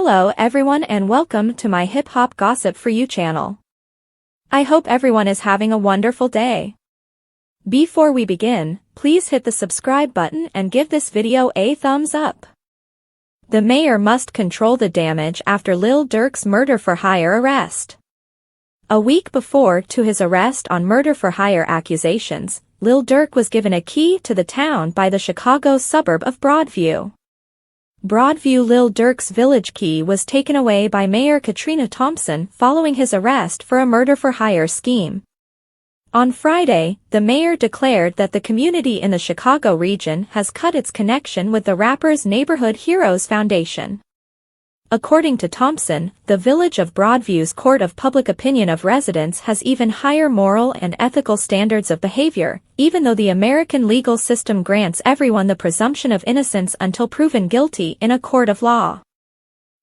Hello everyone and welcome to my Hip Hop Gossip For You channel. I hope everyone is having a wonderful day. Before we begin, please hit the subscribe button and give this video a thumbs up. The mayor must control the damage after Lil Durk's murder-for-hire arrest. A week before to his arrest on murder-for-hire accusations, Lil Durk was given a key to the town by the Chicago suburb of Broadview. Lil Durk's village key was taken away by Mayor Katrina Thompson following his arrest for a murder-for-hire scheme. On Friday, the mayor declared that the community in the Chicago region has cut its connection with the rapper's Neighborhood Heroes Foundation. According to Thompson, the village of Broadview's court of public opinion of residents has even higher moral and ethical standards of behavior, even though the American legal system grants everyone the presumption of innocence until proven guilty in a court of law.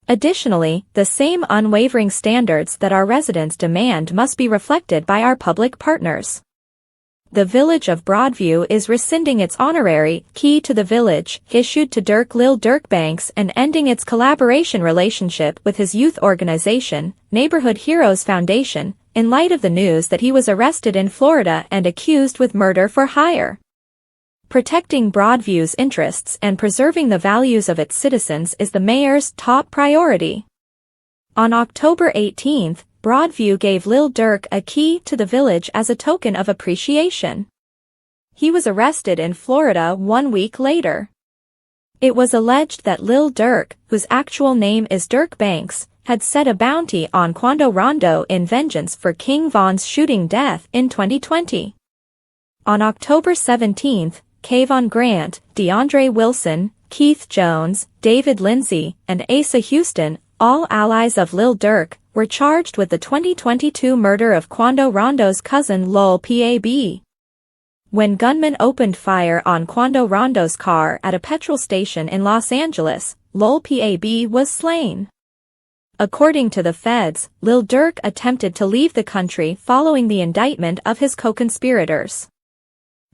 Additionally, the same unwavering standards that our residents demand must be reflected by our public partners. The village of Broadview is rescinding its honorary key to the village issued to Lil Durk Banks and ending its collaboration relationship with his youth organization, Neighborhood Heroes Foundation, in light of the news that he was arrested in Florida and accused with murder for hire. Protecting Broadview's interests and preserving the values of its citizens is the mayor's top priority. On October 18, Broadview gave Lil Durk a key to the village as a token of appreciation. He was arrested in Florida 1 week later. It was alleged that Lil Durk, whose actual name is Durk Banks, had set a bounty on Quando Rondo in vengeance for King Von's shooting death in 2020. On October 17, Kayvon Grant, DeAndre Wilson, Keith Jones, David Lindsay, and Asa Houston, all allies of Lil Durk, were charged with the 2022 murder of Quando Rondo's cousin Lil Pab. When gunmen opened fire on Quando Rondo's car at a petrol station in Los Angeles, Lil Pab was slain. According to the feds, Lil Durk attempted to leave the country following the indictment of his co-conspirators.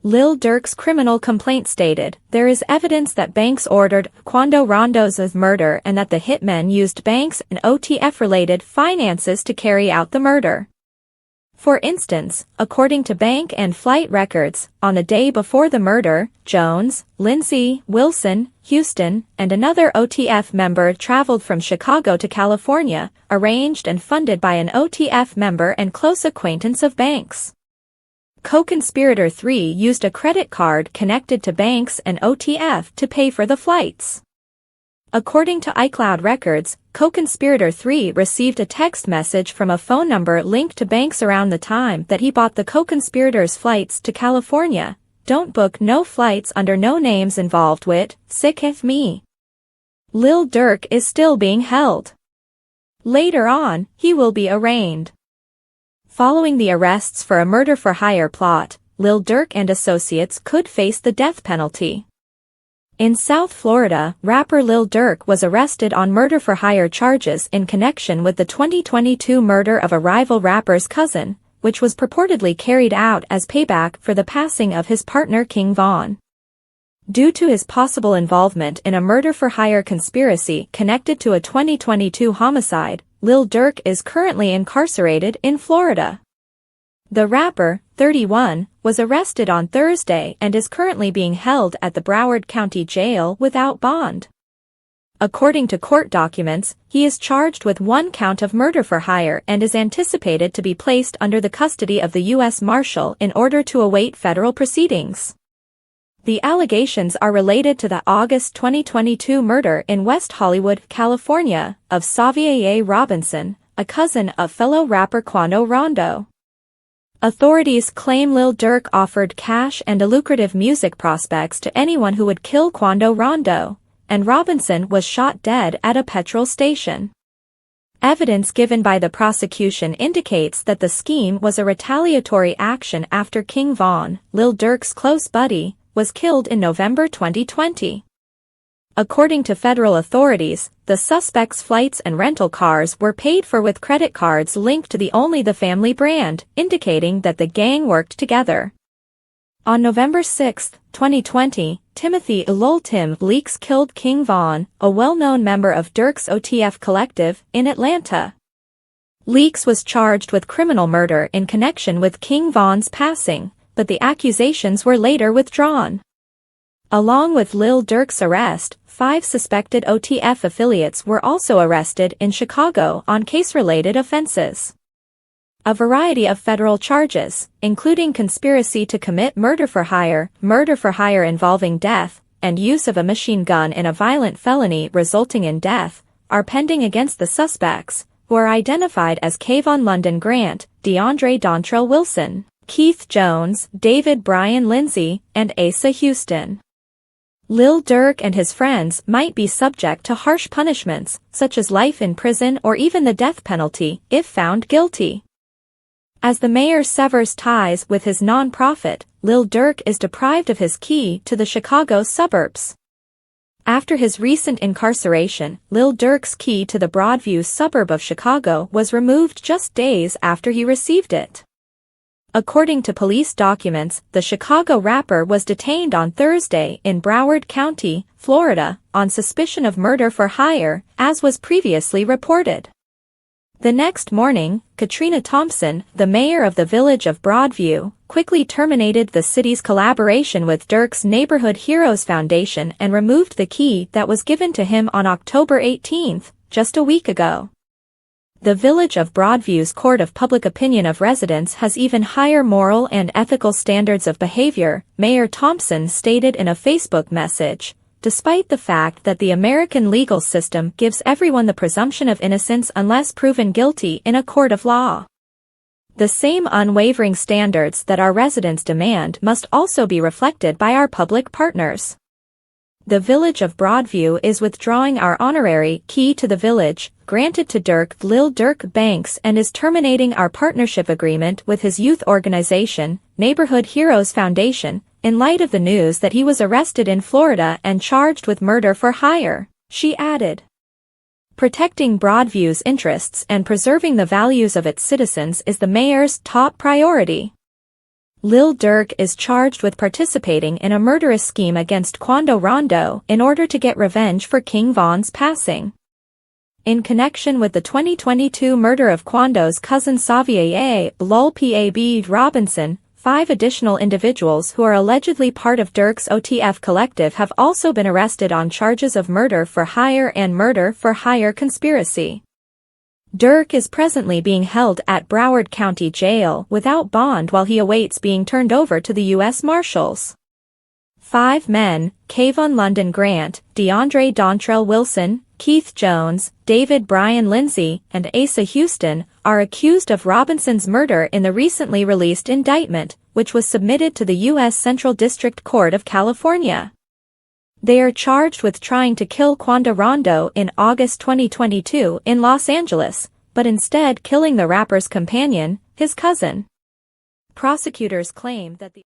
Lil Durk's criminal complaint stated, "There is evidence that Banks ordered Quando Rondo's murder and that the hitmen used Banks and OTF-related finances to carry out the murder." For instance, according to bank and flight records, on the day before the murder, Jones, Lindsay, Wilson, Houston, and another OTF member traveled from Chicago to California, arranged and funded by an OTF member and close acquaintance of Banks. Co-conspirator 3 used a credit card connected to Banks and OTF to pay for the flights. According to iCloud records, co-conspirator 3 received a text message from a phone number linked to Banks around the time that he bought the co-conspirators' flights to California. "Don't book no flights under no names involved with, sick of me." Lil Durk is still being held. Later on, he will be arraigned. Following the arrests for a murder-for-hire plot, Lil Durk and associates could face the death penalty. In South Florida, rapper Lil Durk was arrested on murder-for-hire charges in connection with the 2022 murder of a rival rapper's cousin, which was purportedly carried out as payback for the passing of his partner King Von. Due to his possible involvement in a murder-for-hire conspiracy connected to a 2022 homicide, Lil Durk is currently incarcerated in Florida. The rapper, 31, was arrested on Thursday and is currently being held at the Broward County Jail without bond. According to court documents, he is charged with 1 count of murder for hire and is anticipated to be placed under the custody of the U.S. Marshal in order to await federal proceedings. The allegations are related to the August 2022 murder in West Hollywood, California, of Xavier Robinson, a cousin of fellow rapper Quando Rondo. Authorities claim Lil Durk offered cash and lucrative music prospects to anyone who would kill Quando Rondo, and Robinson was shot dead at a petrol station. Evidence given by the prosecution indicates that the scheme was a retaliatory action after King Von, Lil Durk's close buddy, was killed in November 2020. According to federal authorities, the suspects' flights and rental cars were paid for with credit cards linked to the Only the Family brand, indicating that the gang worked together. On November 6, 2020, Timothy Lil Tim Leaks killed King Von, a well-known member of Durk's OTF collective, in Atlanta. Leaks was charged with criminal murder in connection with King Von's passing, but the accusations were later withdrawn. Along with Lil Durk's arrest, 5 suspected OTF affiliates were also arrested in Chicago on case-related offenses. A variety of federal charges, including conspiracy to commit murder for hire involving death, and use of a machine gun in a violent felony resulting in death, are pending against the suspects, who are identified as Kayvon London Grant, DeAndre Dontrell Wilson, Keith Jones, David Brian Lindsay, and Asa Houston. Lil Durk and his friends might be subject to harsh punishments, such as life in prison or even the death penalty, if found guilty. As the mayor severs ties with his non-profit, Lil Durk is deprived of his key to the Chicago suburbs. After his recent incarceration, Lil Durk's key to the Broadview suburb of Chicago was removed just days after he received it. According to police documents, the Chicago rapper was detained on Thursday in Broward County, Florida, on suspicion of murder for hire, as was previously reported. The next morning, Katrina Thompson, the mayor of the village of Broadview, quickly terminated the city's collaboration with Durk's Neighborhood Heroes Foundation and removed the key that was given to him on October 18, just a week ago. The Village of Broadview's Court of Public Opinion of residents has even higher moral and ethical standards of behavior, Mayor Thompson stated in a Facebook message, despite the fact that the American legal system gives everyone the presumption of innocence unless proven guilty in a court of law. The same unwavering standards that our residents demand must also be reflected by our public partners. The Village of Broadview is withdrawing our honorary key to the village, granted to Lil Durk Banks, and is terminating our partnership agreement with his youth organization, Neighborhood Heroes Foundation, in light of the news that he was arrested in Florida and charged with murder for hire, she added. Protecting Broadview's interests and preserving the values of its citizens is the mayor's top priority. Lil Durk is charged with participating in a murderous scheme against Quando Rondo in order to get revenge for King Von's passing. In connection with the 2022 murder of Quando's cousin Xavier Lul Pab Robinson, 5 additional individuals who are allegedly part of Durk's OTF collective have also been arrested on charges of murder for hire and murder for hire conspiracy. Durk is presently being held at Broward County Jail without bond while he awaits being turned over to the U.S. Marshals. 5 men, Kayvon London Grant, DeAndre Dontrell Wilson, Keith Jones, David Brian Lindsay, and Asa Houston, are accused of Robinson's murder in the recently released indictment, which was submitted to the U.S. Central District Court of California. They are charged with trying to kill Quando Rondo in August 2022 in Los Angeles, but instead killing the rapper's companion, his cousin. Prosecutors claim that the